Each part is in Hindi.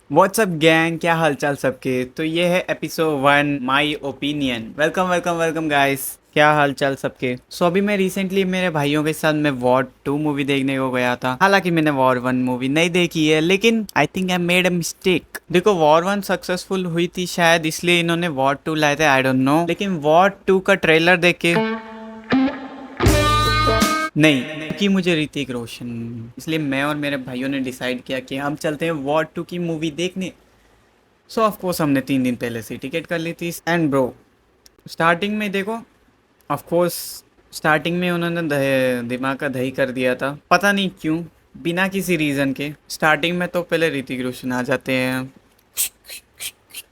व्हाट्सअप गैंग, क्या हालचाल सबके। तो ये है episode 1 my opinion. Welcome welcome welcome guys. क्या हालचाल सबके। अभी मैं रिसेंटली मेरे भाइयों के साथ मैं वॉर 2 मूवी देखने को गया था। हालांकि मैंने वॉर 1 मूवी नहीं देखी है, लेकिन I think I made a mistake. देखो, वॉर 1 सक्सेसफुल हुई थी शायद, इसलिए इन्होंने वॉर 2 लाए थे, आई डोंट नो। लेकिन वॉर 2 का ट्रेलर देख के नहीं कि मुझे ऋतिक रोशन, इसलिए मैं और मेरे भाइयों ने डिसाइड किया कि हम चलते हैं वॉर 2 की मूवी देखने। ऑफ कोर्स हमने 3 दिन पहले से टिकट कर ली थी। एंड ब्रो, स्टार्टिंग में देखो, ऑफ कोर्स स्टार्टिंग में उन्होंने दिमाग का दही कर दिया था, पता नहीं क्यों, बिना किसी रीज़न के। स्टार्टिंग में तो पहले ऋतिक रोशन आ जाते हैं।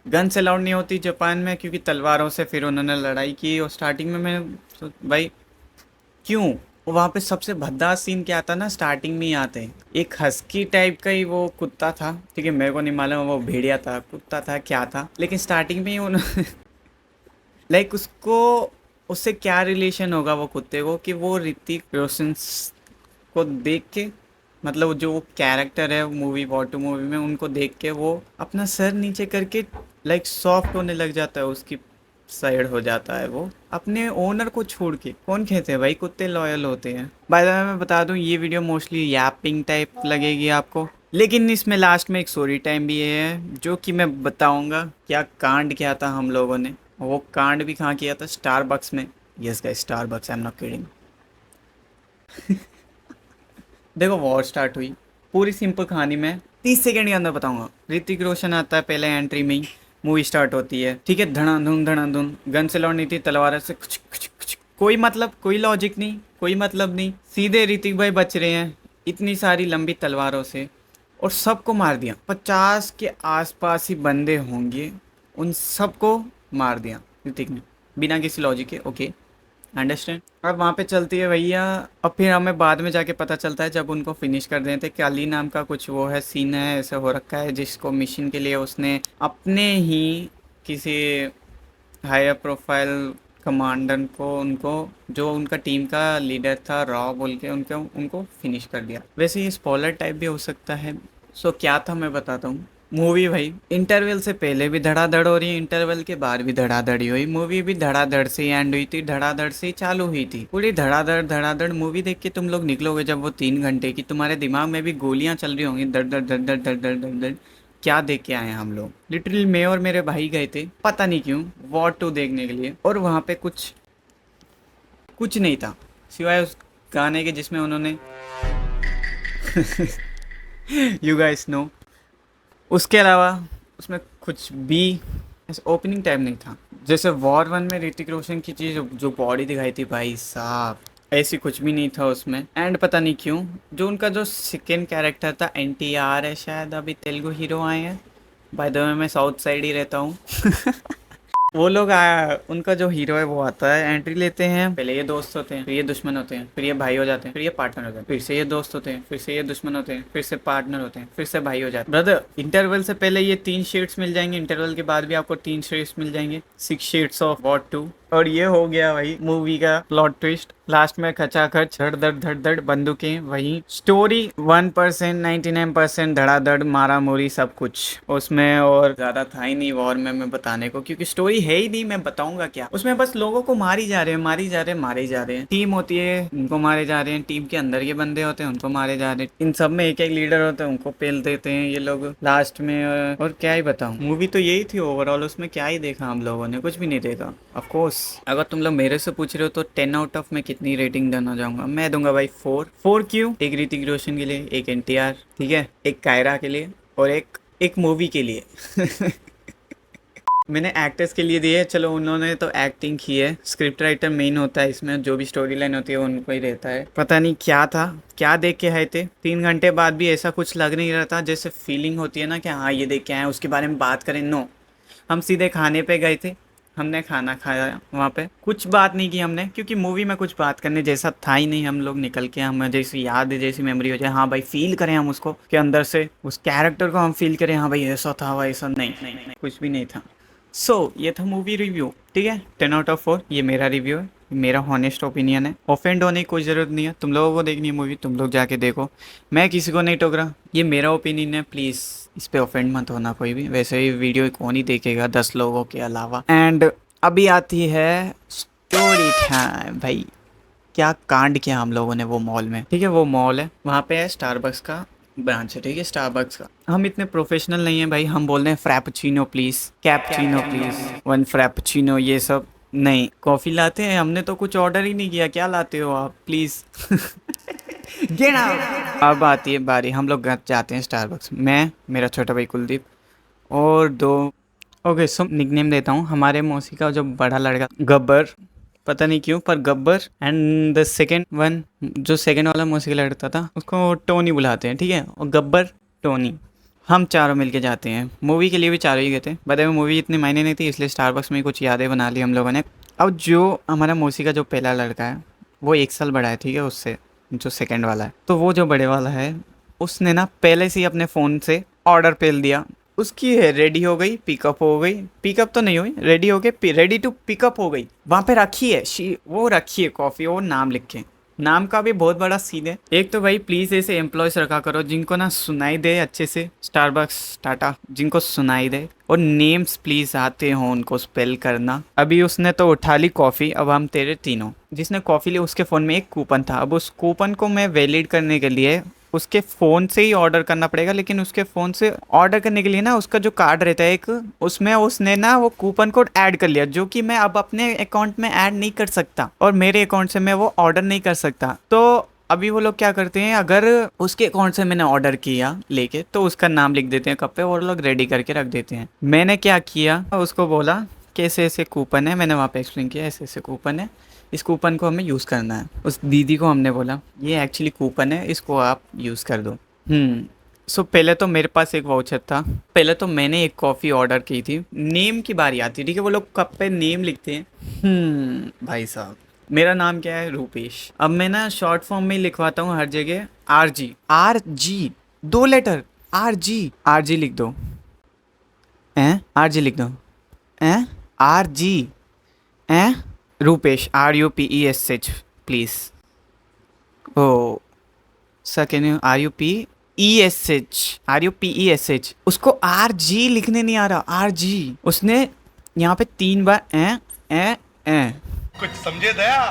गन्स अलाउड नहीं होती जापान में, क्योंकि तलवारों से फिर उन्होंने लड़ाई की। और स्टार्टिंग में मैं भाई क्यों, वहाँ पे सबसे भद्दा सीन क्या आता ना, स्टार्टिंग में ही आते हैं। एक हस्की टाइप का ही वो कुत्ता था, ठीक है, मेरे को नहीं मालूम वो भेड़िया था, कुत्ता था, क्या था, लेकिन स्टार्टिंग में ही उन्होंने लाइक उसको, उससे क्या रिलेशन होगा वो कुत्ते को, कि वो ऋतिक रोशन को देख के, मतलब जो वो कैरेक्टर है मूवी वॉर 2 मूवी में, उनको देख के वो अपना सर नीचे करके लाइक सॉफ्ट होने लग जाता है, उसकी साइड हो जाता है वो अपने ओनर को छोड़ के। कौन कहते हैं भाई कुत्ते लॉयल होते हैं। बाय द वे मैं बता दूं, ये वीडियो मोस्टली यैपिंग टाइप लगेगी आपको, लेकिन इसमें लास्ट में एक स्टोरी टाइम भी है, जो कि मैं बताऊंगा क्या कांड किया था हम लोगों ने। वो कांड भी कहाँ किया था, स्टारबक्स में। Yes guys, Starbucks, I am not kidding. देखो, वॉर स्टार्ट हुई, पूरी सिंपल कहानी मैं 30 सेकंड के अंदर बताऊंगा। ऋतिक रोशन आता है पहले एंट्री में ही, मूवी स्टार्ट होती है, ठीक है, धड़ाधुन गन से लौट नहीं थी, तलवार से कुछ कुछ कुछ, कोई मतलब, कोई लॉजिक नहीं, कोई मतलब नहीं, सीधे ऋतिक भाई बच रहे हैं इतनी सारी लंबी तलवारों से, और सबको मार दिया। 50 के आसपास ही बंदे होंगे, उन सबको मार दिया ऋतिक ने, बिना किसी लॉजिक के। Okay, understand. अब वहाँ पे चलती है भैया। अब फिर हमें बाद में जाके पता चलता है, जब उनको फिनिश कर देते, कि अली नाम का कुछ वो है, सीन है, ऐसा हो रखा है, जिसको मिशन के लिए उसने अपने ही किसी हायर प्रोफाइल कमांडर को, उनको जो उनका टीम का लीडर था रॉ बोल के, उनको उनको फिनिश कर दिया। वैसे ये स्पॉइलर टाइप भी हो सकता है। क्या था मैं बताता हूँ। मूवी भाई इंटरवल से पहले भी धड़ाधड़ हो रही है, इंटरवल के बाद भी धड़ाधड़ी हुई, मूवी भी धड़ाधड़ से ही एंड हुई थी, धड़ाधड़ से ही चालू हुई थी। पूरी धड़ाधड़ धड़ाधड़ मूवी देख के तुम लोग निकलोगे जब वो 3 घंटे की, तुम्हारे दिमाग में भी गोलियां चल रही होंगी, दर दर दर दर दर दर दर दर। क्या देख के आए हम लोग, लिटरली मैं और मेरे भाई गए थे, पता नहीं क्यों, वॉर 2 देखने के लिए। और वहाँ पे कुछ कुछ नहीं था सिवाय उस गाने के जिसमें उन्होंने यू गाइस नो, उसके अलावा उसमें कुछ भी ऐसा ओपनिंग टाइम नहीं था। जैसे वॉर 1 में ऋतिक रोशन की चीज़, जो बॉडी दिखाई थी भाई साहब, ऐसी कुछ भी नहीं था उसमें। एंड पता नहीं क्यों, जो उनका जो सेकेंड कैरेक्टर था, NTR है शायद, अभी तेलुगु हीरो आए हैं। बाय द वे मैं साउथ साइड ही रहता हूँ। वो लोग आया, उनका जो हीरो है वो आता है, एंट्री लेते हैं, पहले ये दोस्त होते हैं, फिर ये दुश्मन होते हैं, फिर ये भाई हो जाते हैं, फिर ये पार्टनर होते हैं, फिर से ये दोस्त होते हैं, फिर से ये दुश्मन होते हैं, फिर से पार्टनर होते हैं, फिर से भाई हो जाते हैं। ब्रदर, इंटरवल से पहले ये 3 शेड्स मिल जाएंगे, इंटरवल के बाद भी आपको 3 शेड्स मिल जाएंगे, 6 शेड्स ऑफ वॉर 2। और ये हो गया भाई मूवी का प्लॉट ट्विस्ट। लास्ट में खचाखच धड़ धड़ बंदूकें, वही स्टोरी 1%, 99% धड़ाधड़ मारा मोरी सब कुछ उसमें, और ज्यादा था ही नहीं वॉर में मैं बताने को, क्योंकि स्टोरी है ही नहीं, मैं बताऊंगा क्या उसमें। बस लोगों को मारी जा रहे हैं, मारी जा रहे हैं, मारे जा रहे हैं। टीम होती है, उनको मारे जा रहे हैं, टीम के अंदर के बंदे होते हैं, उनको मारे जा रहे हैं, इन सब में एक एक लीडर होते हैं, उनको पेल देते हैं ये लोग लास्ट में। और क्या ही बताऊं, मूवी तो यही थी ओवरऑल, उसमें क्या ही देखा हम लोगों ने, कुछ भी नहीं देखा। ऑफ कोर्स अगर तुम लोग मेरे से पूछ रहे हो तो 10 आउट ऑफ मैं कितनी रेटिंग देना चाहूंगा, मैं दूंगा भाई 4। क्यों, एक ऋतिक रोशन के लिए, एक NTR, ठीक है, एक कायरा के लिए, और एक एक मूवी के लिए। मैंने एक्टर्स के लिए दिए, चलो उन्होंने तो एक्टिंग की है, स्क्रिप्ट राइटर मेन होता है इसमें, जो भी स्टोरी लाइन होती है उनको ही रहता है। पता नहीं क्या था, क्या देख के आए थे, 3 घंटे बाद भी ऐसा कुछ लग नहीं रहा था जैसे फीलिंग होती है ना कि हाँ ये देख के आए, उसके बारे में बात करें। नो, हम सीधे खाने पे गए थे, हमने खाना खाया, वहाँ पे कुछ बात नहीं की हमने, क्योंकि मूवी में कुछ बात करने जैसा था ही नहीं। हम लोग निकल के, हमें जैसी याद है, जैसी मेमोरी हो जाए, हाँ भाई फील करें हम उसको, के अंदर से उस कैरेक्टर को हम फील करें, हाँ भाई ऐसा था वैसा, नहीं नहीं नहीं, कुछ भी नहीं था। ये था मूवी रिव्यू, ठीक है, 10 आउट ऑफ 4 ये मेरा रिव्यू है। मेरा हॉनेस्ट ओपिनियन है, ऑफेंड होने की कोई ज़रूरत नहीं है। तुम लोगों को देखनी है मूवी, तुम लोग जाके देखो, मैं किसी को नहीं टोक रहा, ये मेरा ओपिनियन है। प्लीज़ इस पे ऑफेंड मत होना कोई भी, वैसे ही वीडियो कौन ही देखेगा 10 लोगों के अलावा। एंड अभी आती है स्टोरी टाइम। भाई क्या कांड किया हम लोगों ने वो मॉल में, ठीक है। वो मॉल है, वहाँ पे है स्टारबक्स का ब्रांच है, ठीक है, स्टारबक्स का। हम इतने प्रोफेशनल नहीं है भाई, हम बोल रहे हैं Frappuccino please, cappuccino please, 1 Frappuccino, ये सब नहीं। कॉफ़ी लाते हैं, हमने तो कुछ ऑर्डर ही नहीं किया, क्या लाते हो आप प्लीज़। Get out. अब आती है बारी, हम लोग घर जाते हैं स्टारबक्स, मैं, मेरा छोटा भाई कुलदीप और 2, ओके सो निकनेम देता हूँ, हमारे मौसी का जो बड़ा लड़का गब्बर, पता नहीं क्यों पर Gabbar, and the second one, जो सेकेंड वाला मौसी का लड़का था उसको टोनी बुलाते हैं, ठीक है, और गब्बर, टोनी, हम चारों मिलके जाते हैं। मूवी के लिए भी चारों ही गए थे, बता में मूवी इतनी मायने नहीं थी, इसलिए स्टारबक्स में कुछ यादें बना ली हम लोगों ने। अब जो हमारा मौसी का जो पहला लड़का है वो 1 साल बड़ा है, ठीक है, उससे, जो सेकेंड वाला है। तो वो जो बड़े वाला है उसने ना पहले से ही अपने फ़ोन से ऑर्डर पेल दिया, उसकी है रेडी हो गई, पिकअप हो गई, पिकअप तो नहीं हुई, रेडी हो गई, रेडी टू पिकअप हो गई, वहाँ पे रखी है वो रखी है कॉफ़ी, वो नाम लिखे। नाम का भी बहुत बड़ा सीन है। एक तो भाई प्लीज़ ऐसे एम्प्लॉयज़ रखा करो जिनको ना सुनाई दे अच्छे से, स्टारबक्स टाटा, जिनको सुनाई दे, और नेम्स प्लीज़ आते हो उनको स्पेल करना। अभी उसने तो उठा ली कॉफ़ी, अब हम तेरे तीनों, जिसने कॉफ़ी ली उसके फ़ोन में एक कूपन था, अब उस कूपन को मैं वैलिड करने के लिए उसके फ़ोन से ही ऑर्डर करना पड़ेगा, लेकिन उसके फ़ोन से ऑर्डर करने के लिए ना उसका जो कार्ड रहता है एक, उसमें उसने ना वो कूपन कोड ऐड कर लिया, जो कि मैं अब अपने अकाउंट में ऐड नहीं कर सकता, और मेरे अकाउंट से मैं वो ऑर्डर नहीं कर सकता। तो अभी वो लोग क्या करते हैं, अगर उसके अकाउंट से मैंने ऑर्डर किया लेके तो उसका नाम लिख देते हैं कप पे, और लोग रेडी करके रख देते हैं। मैंने क्या किया, उसको बोला कि ऐसे ऐसे कूपन है, मैंने वहाँ पे एक्सप्लेन किया ऐसे ऐसे कूपन है, इस कूपन को हमें यूज़ करना है। उस दीदी को हमने बोला ये एक्चुअली कूपन है, इसको आप यूज़ कर दो। सो पहले तो मेरे पास एक वाउचर था, पहले तो मैंने एक कॉफ़ी ऑर्डर की थी, नेम की बारी आती है, ठीक है, वो लोग कप पे नेम लिखते हैं। भाई साहब मेरा नाम क्या है, रूपेश। अब मैं ना शॉर्ट फॉर्म में ही लिखवाता हूँ हर जगह, RG, RG, 2 लेटर, RG लिख दो, RG लिख दो, RG, Rupesh, RUPESH please. Oh sir can you, RUPESH, उसको RG लिखने नहीं आ रहा, RG, उसने यहाँ पे 3 बार ए कुछ समझे दया।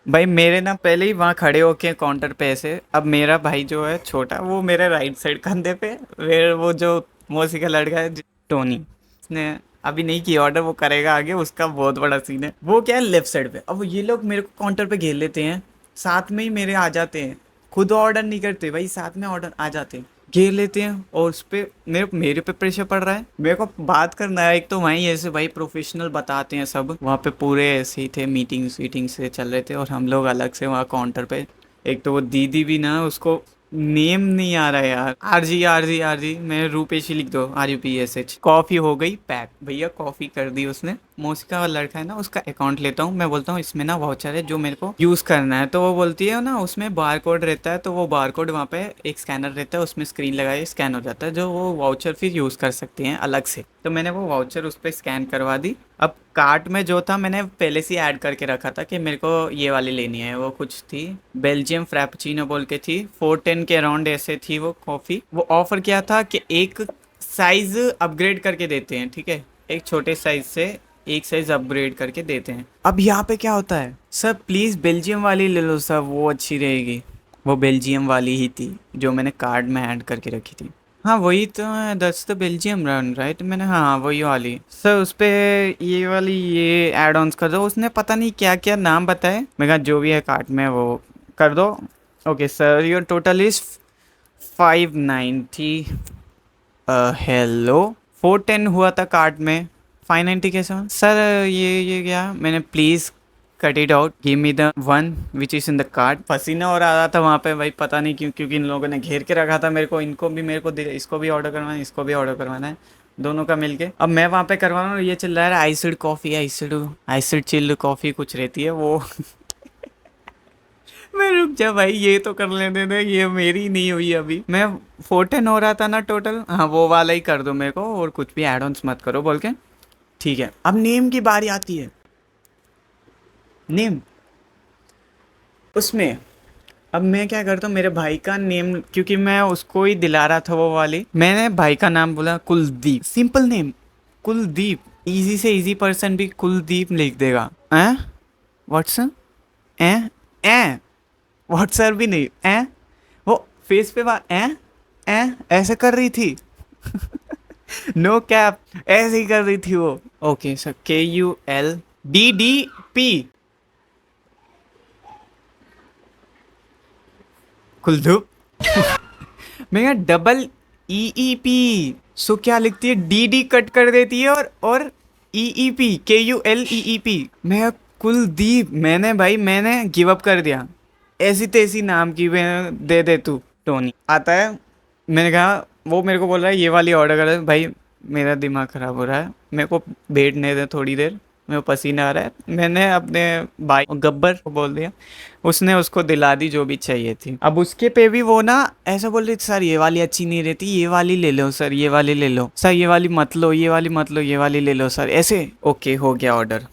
भाई मेरे ना पहले ही वहाँ खड़े होके काउंटर पे ऐसे, अब मेरा भाई जो है छोटा वो मेरे राइट साइड कंधे पे, फिर वो जो मौसी का लड़का है टोनी, उसने अभी नहीं किया ऑर्डर, वो करेगा आगे, उसका बहुत बड़ा सीन है। वो क्या है लेफ्ट साइड पे, अब ये लोग मेरे को काउंटर पे घेर लेते हैं, साथ में ही मेरे आ जाते हैं, खुद ऑर्डर नहीं करते भाई, साथ में ऑर्डर आ जाते हैं, घेर लेते हैं, और उस पे मेरे पे प्रेशर पड़ रहा है, मेरे को बात करना है। एक तो वहीं ऐसे भाई प्रोफेशनल बताते हैं सब, वहाँ पे पूरे ऐसे ही थे, मीटिंग्स वीटिंग से चल रहे थे, और हम लोग अलग से वहाँ काउंटर पे। एक तो वो दीदी भी ना, उसको नेम नहीं आ रहा है यार, RG, मैं रूपेश ही लिख दो, RUPESH। कॉफ़ी हो गई पैक, भैया कॉफ़ी कर दी उसने। मौसी का लड़का है ना, उसका अकाउंट लेता हूँ, मैं बोलता हूँ इसमें ना वाउचर है जो मेरे को यूज़ करना है, तो वो बोलती है ना उसमें बार कोड रहता है, तो वो बार कोड वहाँ पे एक स्कैनर रहता है, उसमें स्क्रीन लगाए स्कैन हो जाता है, जो वो वाउचर फिर यूज़ कर सकते हैं अलग से। तो मैंने वो वाउचर उस पर स्कैन करवा दी। अब कार्ट में जो था मैंने पहले से ऐड करके रखा था कि मेरे को ये वाली लेनी है, वो कुछ थी बेल्जियम फ्रैपुचिनो बोल के थी, 410 के अराउंड ऐसे थी वो कॉफ़ी। वो ऑफ़र क्या था कि एक साइज़ अपग्रेड करके देते हैं, ठीक है, एक छोटे साइज़ से एक साइज़ अपग्रेड करके देते हैं। अब यहाँ पे क्या होता है, सर प्लीज़ बेल्जियम वाली ले लो सर, वो अच्छी रहेगी। वो बेल्जियम वाली ही थी जो मैंने कार्ड में ऐड करके रखी थी। हाँ वही तो है, that's the Belgium run right, मैंने हाँ वही वाली सर, उस पे ये वाली ये एड ऑन्स कर दो। उसने पता नहीं क्या क्या नाम बताए, मैं कहा जो भी है कार्ट में वो कर दो। Okay sir your total is 590, hello 410 हुआ था कार्ड में, 590 कैसे हुआ? सर ये क्या, मैंने please cut it out, give me the one which is in the card. पसीना और आ रहा था वहाँ पे भाई, पता नहीं क्यों, क्योंकि इन लोगों ने घेर के रखा था मेरे को, इनको भी मेरे को इसको भी ऑर्डर करवाना है, इसको भी ऑर्डर करवाना है, दोनों का मिलके। अब मैं वहाँ पे करवा रहा हूँ, ये चिल्ला रहा है आइसिड कॉफ़ी, आइसिड चिल्ड कॉफ़ी कुछ रहती है वो। मैं रुक जा भाई, ये तो कर लेने दे, ये मेरी नहीं हुई अभी। मैं 410 हो रहा था ना टोटल, हाँ वो वाला ही कर दो मेरे को, और कुछ भी एड ऑन्स मत करो बोल के। ठीक है, अब नेम की बारी आती है। नेम उसमें अब मैं क्या करता हूँ, मेरे भाई का नेम, क्योंकि मैं उसको ही दिला रहा था वो वाली, मैंने भाई का नाम बोला Kuldeep, simple name Kuldeep. Easy से इजी पर्सन भी कुलदीप लिख देगा। हैं व्हाट्सएप ए ए व्हाट्सएप भी नहीं ए, वो फेस पे बात ए ऐसे कर रही थी। नो कैप, ऐसे ही कर रही थी वो। Okay sir, KULDDP, Kuldeep. मैं DEEP, सो क्या लिखती है, DD कट कर देती है और EEP, KULEEP। मैं कुलदीप, मैंने भाई मैंने गिव अप कर दिया। ऐसी तैसी नाम की दे दे तू। टोनी आता है, मैंने कहा, वो मेरे को बोल रहा है ये वाली ऑर्डर कर दे। भाई मेरा दिमाग ख़राब हो रहा है, मेरे को बैठने दे थोड़ी देर, मेरे को पसीना आ रहा है। मैंने अपने भाई गब्बर को बोल दिया, उसने उसको दिला दी जो भी चाहिए थी। अब उसके पे भी वो ना ऐसा बोल रही थी, सर ये वाली अच्छी नहीं रहती, ये वाली ले लो सर, ये वाली ले लो सर, ये वाली मत लो, ये वाली मत लो, ये वाली ले लो सर, ऐसे। ओके हो गया ऑर्डर।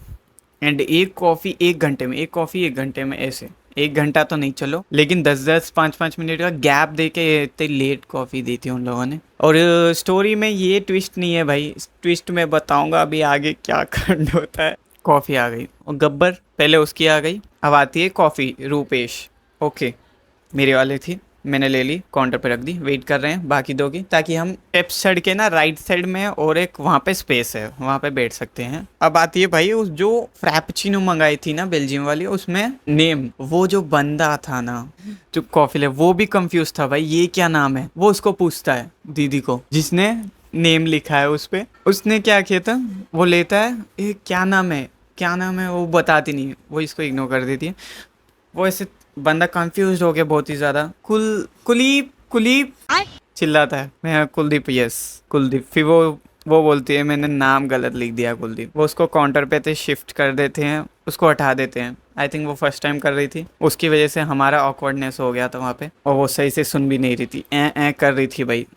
एंड एक कॉफ़ी 1 घंटे में, एक कॉफ़ी 1 घंटे में, ऐसे 1 घंटा तो नहीं चलो, लेकिन 10-10 5-5 मिनट का गैप दे के इतनी लेट कॉफ़ी दी थी उन लोगों ने। और स्टोरी में ये ट्विस्ट नहीं है भाई, ट्विस्ट मैं बताऊंगा अभी आगे क्या कांड होता है। कॉफ़ी आ गई और गब्बर पहले उसकी आ गई, अब आती है कॉफ़ी रूपेश। ओके, मेरे वाले थी, मैंने ले ली, काउंटर पे रख दी, वेट कर रहे हैं बाकी दो की, ताकि हम स्टेप्स चढ़ के ना राइट साइड में, और एक वहाँ पे स्पेस है, वहाँ पे बैठ सकते हैं। अब आती है भाई उस जो फ्रैपचिनो मंगाई थी ना बेल्जियम वाली, उसमें नेम, वो जो बंदा था ना जो कॉफी ले, वो भी कंफ्यूज था भाई ये क्या नाम है। वो उसको पूछता है दीदी को जिसने नेम लिखा है उस पे। उसने क्या किया था, वो लेता है, ये क्या नाम है, क्या नाम है, वो बताती नहीं है, वो इसको इग्नोर कर देती है। वो ऐसे बंदा कंफ्यूज हो गया बहुत ही ज्यादा। कुलीप कुलीप चिल्लाता है, मैं कुलदीप, यस कुलदीप। फिर वो बोलती है मैंने नाम गलत लिख दिया कुलदीप। वो उसको काउंटर पे थे शिफ्ट कर देते हैं, उसको हटा देते हैं। आई थिंक वो फर्स्ट टाइम कर रही थी, उसकी वजह से हमारा ऑकवर्डनेस हो गया था वहाँ पे, और वो सही से सुन भी नहीं रही थी, ए कर रही थी भाई।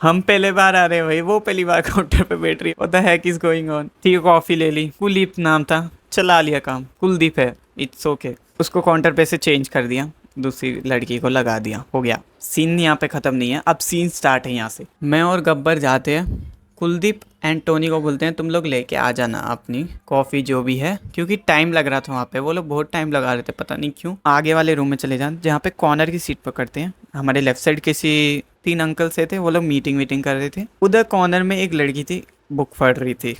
हम पहले बार आ रहे हैं भाई, वो पहली बार काउंटर पे बैठ रही है, what the heck is going on. ठीक है, कॉफी ले ली, कुलदीप नाम था, चला लिया काम, कुलदीप है, इट्स ओके। उसको काउंटर पे से चेंज कर दिया, दूसरी लड़की को लगा दिया, हो गया। सीन यहाँ पे ख़त्म नहीं है, अब सीन स्टार्ट है यहाँ से। मैं और गब्बर जाते हैं, कुलदीप एंड टोनी को बोलते हैं तुम लोग लेके आ जाना अपनी कॉफ़ी जो भी है, क्योंकि टाइम लग रहा था वहाँ पे, वो लोग बहुत टाइम लगा रहे थे पता नहीं क्यों। आगे वाले रूम में चले जान जहाँ पे कॉर्नर की सीट पकड़ते हैं, हमारे लेफ्ट साइड किसी 3 अंकल से थे, वो लोग मीटिंग वीटिंग कर रहे थे। उधर कॉर्नर में एक लड़की थी, बुक पढ़ रही थी।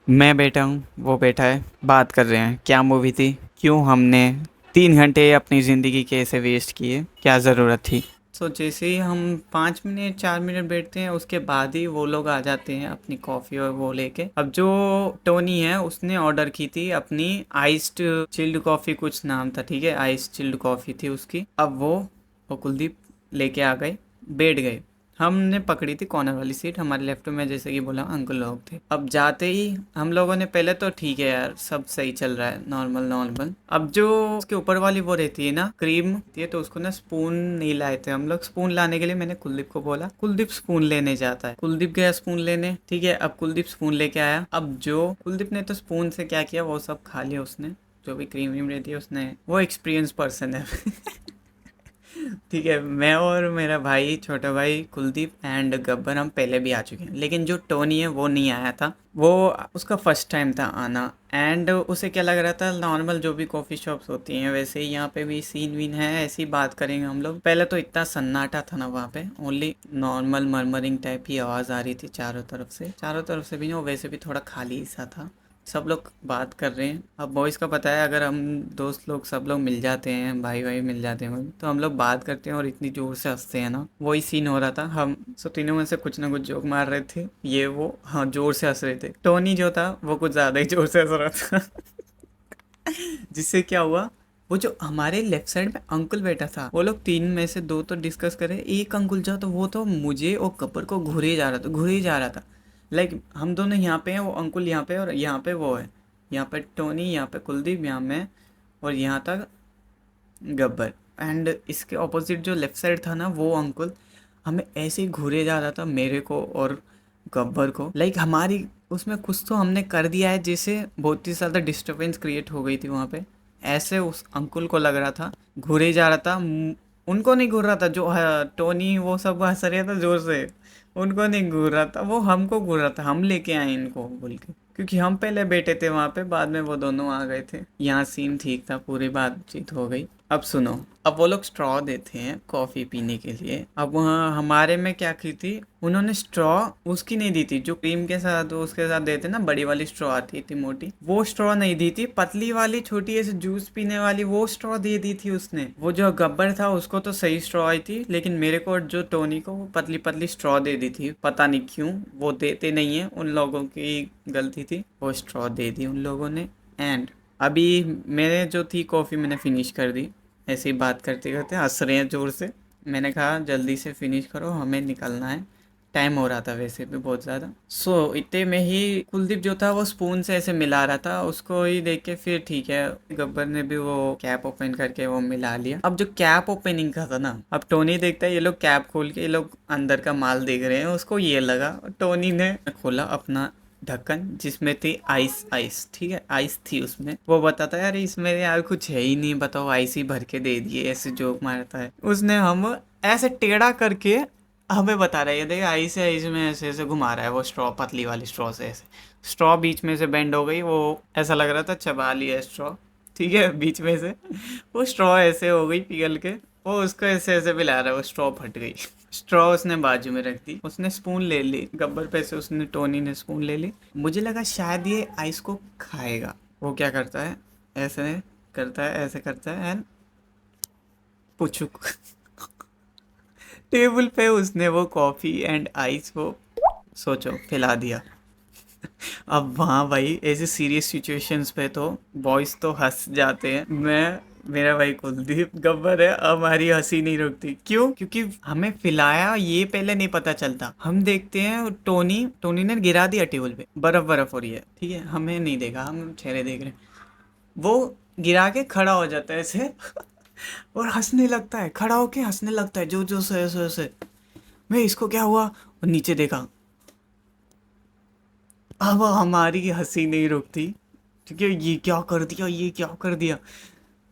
मैं बैठा हूँ, वो बैठा है, बात कर रहे हैं क्या मूवी थी, क्यों हमने 3 घंटे अपनी ज़िंदगी कैसे वेस्ट किए, क्या ज़रूरत थी। सो जैसे ही हम 5 मिनट 4 मिनट बैठते हैं, उसके बाद ही वो लोग आ जाते हैं अपनी कॉफ़ी और वो लेके। अब जो टोनी है उसने ऑर्डर की थी अपनी आइस्ड चिल्ड कॉफ़ी, कुछ नाम था, ठीक है, आइस चिल्ड कॉफ़ी थी उसकी। अब वो कुलदीप लेके आ गए, बैठ गए। हमने पकड़ी थी कॉर्नर वाली सीट, हमारे लेफ्ट में जैसे कि बोला अंकल लोग थे। अब जाते ही हम लोगों ने पहले तो ठीक है यार सब सही चल रहा है, नॉर्मल नॉर्मल। अब जो उसके ऊपर वाली वो रहती है ना क्रीम, ये तो उसको ना स्पून नहीं लाए थे हम लोग। स्पून लाने के लिए मैंने कुलदीप को बोला, कुलदीप स्पून लेने जाता है। कुलदीप गया स्पून लेने, ठीक है। अब कुलदीप स्पून लेके आया। अब जो कुलदीप ने तो स्पून से क्या किया, वो सब खा लिया उसने, जो भी क्रीम व्रीम रहती है उसने। वो एक्सपीरियंस पर्सन है। ठीक है, मैं और मेरा भाई, छोटा भाई कुलदीप एंड गब्बर, हम पहले भी आ चुके हैं, लेकिन जो टोनी है वो नहीं आया था। वो उसका फर्स्ट टाइम था आना। एंड उसे क्या लग रहा था, नॉर्मल जो भी कॉफ़ी शॉप्स होती हैं वैसे ही यहाँ पे भी सीन वीन है, ऐसी ही बात करेंगे हम लोग। पहले तो इतना सन्नाटा था ना वहाँ पे, ओनली नॉर्मल मरमरिंग टाइप की आवाज़ आ रही थी चारों तरफ से। चारों तरफ से भी नहीं, वैसे भी थोड़ा खाली सा था, सब लोग बात कर रहे हैं। अब बॉयज़ का पता है, अगर हम दोस्त लोग सब लोग मिल जाते हैं, भाई भाई मिल जाते हैं, तो हम लोग बात करते हैं और इतनी ज़ोर से हंसते हैं ना। वही सीन हो रहा था, हम सब तीनों में से कुछ ना कुछ जोक मार रहे थे, ये वो, हाँ ज़ोर से हंस रहे थे। टोनी जो था वो कुछ ज़्यादा ही ज़ोर से हंस रहा था। जिससे क्या हुआ, वो जो हमारे लेफ्ट साइड में अंकल बैठा था, वो लोग 3 में से 2 तो डिस्कस करे, एक अंकल जो तो वो तो मुझे और कपर को घुरे जा रहा था, घुरे जा रहा था। लाइक हम दोनों यहाँ पे हैं, वो अंकुल यहाँ पे, और यहाँ पे वो है, यहाँ पे टोनी, यहाँ पे कुलदीप, यहाँ मैं, और यहाँ तक गब्बर। एंड इसके ऑपोजिट जो लेफ्ट साइड था ना, वो अंकुल हमें ऐसे ही घूरे जा रहा था, मेरे को और गब्बर को। लाइक हमारी उसमें कुछ तो हमने कर दिया है जिससे बहुत ही ज़्यादा डिस्टरबेंस क्रिएट हो गई थी वहाँ पे। ऐसे उस अंकुल को लग रहा था, घूरे जा रहा था। उनको नहीं घूर रहा था, जो टोनी वो सब हंस रहा था जोर से, उनको नहीं घूर रहा था, वो हमको घूर रहा था। हम लेके आए इनको बोल के, क्योंकि हम पहले बैठे थे वहाँ पे, बाद में वो दोनों आ गए थे। यहाँ सीन ठीक था, पूरी बातचीत हो गई। अब सुनो, अब वो लोग स्ट्रॉ देते हैं कॉफ़ी पीने के लिए। अब वहाँ हमारे में क्या की थी, उन्होंने स्ट्रॉ उसकी नहीं दी थी जो क्रीम के साथ उसके साथ देते ना, बड़ी वाली स्ट्रॉ आती थी मोटी, वो स्ट्रॉ नहीं दी थी, पतली वाली छोटी ऐसे जूस पीने वाली वो स्ट्रॉ दे दी थी उसने। वो जो गब्बर था उसको तो सही स्ट्रॉ आई थी, लेकिन मेरे को जो टोनी को वो पतली पतली स्ट्रॉ दे दी थी। पता नहीं क्यों वो देते नहीं है, उन लोगों की गलती थी, वो स्ट्रॉ दे दी उन लोगों ने। एंड अभी मैंने जो थी कॉफ़ी मैंने फिनिश कर दी। ऐसे ही बात करते करते हंस रहे हैं ज़ोर से। मैंने कहा जल्दी से फिनिश करो, हमें निकलना है, टाइम हो रहा था वैसे भी बहुत ज़्यादा। इतने में ही कुलदीप जो था वो स्पून से ऐसे मिला रहा था, उसको ही देख के फिर ठीक है, गब्बर ने भी वो कैप ओपन करके वो मिला लिया। अब जो कैप ओपनिंग का था ना, अब टोनी देखता है ये लोग कैप खोल के ये लोग अंदर का माल देख रहे हैं, उसको ये लगा, टोनी ने खोला अपना ढक्कन जिसमें थी आइस। आइस ठीक है, आइस थी उसमें। वो बताता है यार इसमें यार कुछ है ही नहीं, बताओ आइस ही भर के दे दिए, ऐसे जोक मारता है उसने। हम ऐसे टेढ़ा करके हमें बता रहा है, ये देखिए आइस है, इसमें ऐसे ऐसे घुमा रहा है वो स्ट्रॉ, पतली वाली स्ट्रॉ से ऐसे। स्ट्रॉ बीच में से बेंड हो गई, वो ऐसा लग रहा था चबा लिया स्ट्रॉ, ठीक है, बीच में से वो स्ट्रॉ ऐसे हो गई पिघल के। वो उसको ऐसे ऐसे पिला रहा है, वो स्ट्रॉ फट गई। स्ट्रॉ उसने बाजू में रख दी, उसने स्पून ले ली गब्बर पे से, उसने टोनी ने स्पून ले ली। मुझे लगा शायद ये आइस को खाएगा। वो क्या करता है, ऐसे करता है, ऐसे करता है एंड पुचुक टेबल पे उसने वो कॉफ़ी एंड आइस वो सोचो फैला दिया। अब वहाँ भाई ऐसे सीरियस सिचुएशंस पे तो बॉयज तो हंस जाते हैं। मैं, मेरा भाई कुलदीप गब्बर है, हमारी हंसी नहीं रुकती। क्यों? क्योंकि हमें फिलाया ये पहले नहीं पता चलता। हम देखते हैं टोनी, टोनी ने गिरा दिया टेबल पे, बर्फ बर्फ हो रही है, ठीक है, हमें नहीं देखा, हम चेहरे देख रहे हैं। वो गिरा के खड़ा हो जाता है ऐसे और हंसने लगता है, खड़ा होके हंसने लगता है जो जो से ऐसे ऐसे। मैं इसको क्या हुआ, और नीचे देखा। अब हमारी हंसी नहीं रुकती, क्योंकि ये क्या कर दिया, ये क्या कर दिया।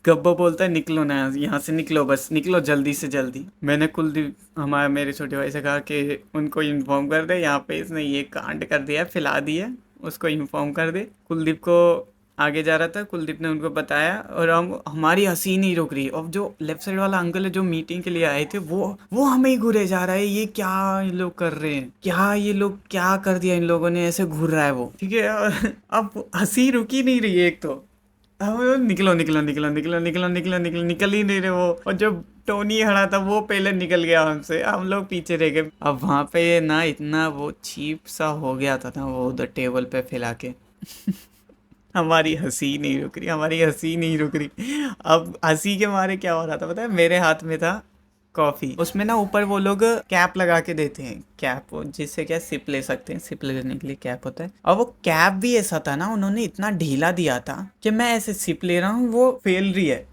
गब्बो बोलता है निकलो ना यहाँ से, निकलो बस निकलो जल्दी से जल्दी। मैंने कुलदीप हमारे मेरे छोटे भाई से कहा कि उनको इन्फॉर्म कर दे, यहाँ पे इसने ये कांड कर दिया, फैला दिया, उसको इन्फॉर्म कर दे। कुलदीप को आगे जा रहा था, कुलदीप ने उनको बताया, और हम हमारी हंसी नहीं रुक रही। और जो लेफ्ट साइड वाला अंकल है जो मीटिंग के लिए आए थे, वो हमें ही घूरे जा रहा है, ये क्या ये लोग कर रहे हैं, क्या ये लोग क्या कर दिया इन लोगों ने, ऐसे घूर रहा है वो, ठीक है। अब हंसी रुकी नहीं रही है एक तो। अब निकलो निकलो निकलो निकलो निकलो निकलो निकलो, निकल ही नहीं रहे वो। और जो टोनी खड़ा था वो पहले निकल गया हमसे, हम लोग पीछे रह गए। अब वहाँ पे ना इतना वो चीप सा हो गया था ना वो उधर टेबल पे फैला के हमारी हंसी नहीं रुक रही, हमारी हंसी नहीं रुक रही। अब हंसी के मारे क्या हो रहा था पता है, मेरे हाथ में था कॉफ़ी, उसमें ना ऊपर वो लोग कैप लगा के देते हैं, कैप जिससे क्या सिप ले सकते हैं, सिप लेने के लिए कैप होता है। और वो कैप भी ऐसा था ना, उन्होंने इतना ढीला दिया था कि मैं ऐसे सिप ले रहा हूँ वो फेल रही है।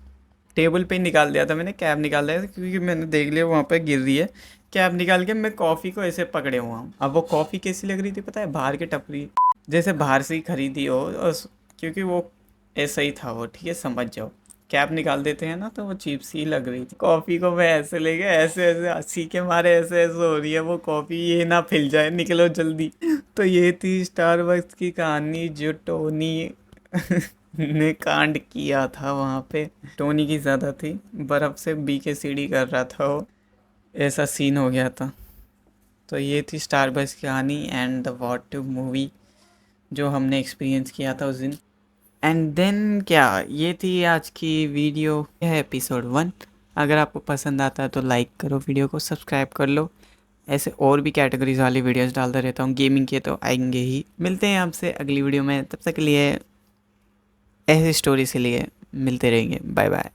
टेबल पे निकाल दिया था मैंने, कैप निकाल दिया था, क्योंकि मैंने देख लिया वहाँ पे गिर रही है। कैप निकाल के मैं कॉफ़ी को ऐसे पकड़े हुआ हूँ। अब वो कॉफ़ी कैसी लग रही थी पता है, बाहर के टपरी जैसे बाहर से ही खरीदी हो, और क्योंकि वो ऐसा ही था वो, ठीक है, समझ जाओ। कैप निकाल देते हैं ना तो वो चीप सी लग रही थी। कॉफ़ी को मैं ऐसे लेके ऐसे ऐसे हंसी के मारे ऐसे ऐसे हो रही है वो कॉफ़ी, ये ना फिल जाए, निकलो जल्दी। तो ये थी स्टारबक्स की कहानी, जो टोनी ने कांड किया था वहाँ पे। टोनी की ज़्यादा थी, बर्फ़ से बी के सीढ़ी कर रहा था वो, ऐसा सीन हो गया था। तो ये थी स्टारबक्स की कहानी and the what to movie जो हमने एक्सपीरियंस किया था उस दिन। एंड देन क्या, ये थी आज की वीडियो, यह है एपिसोड 1। अगर आपको पसंद आता है तो लाइक करो, वीडियो को सब्सक्राइब कर लो। ऐसे और भी कैटेगरीज वाली वीडियोस डालता रहता हूँ, गेमिंग के तो आएंगे ही। मिलते हैं आपसे अगली वीडियो में, तब तक के लिए ऐसी स्टोरी से लिए मिलते रहेंगे। Bye bye.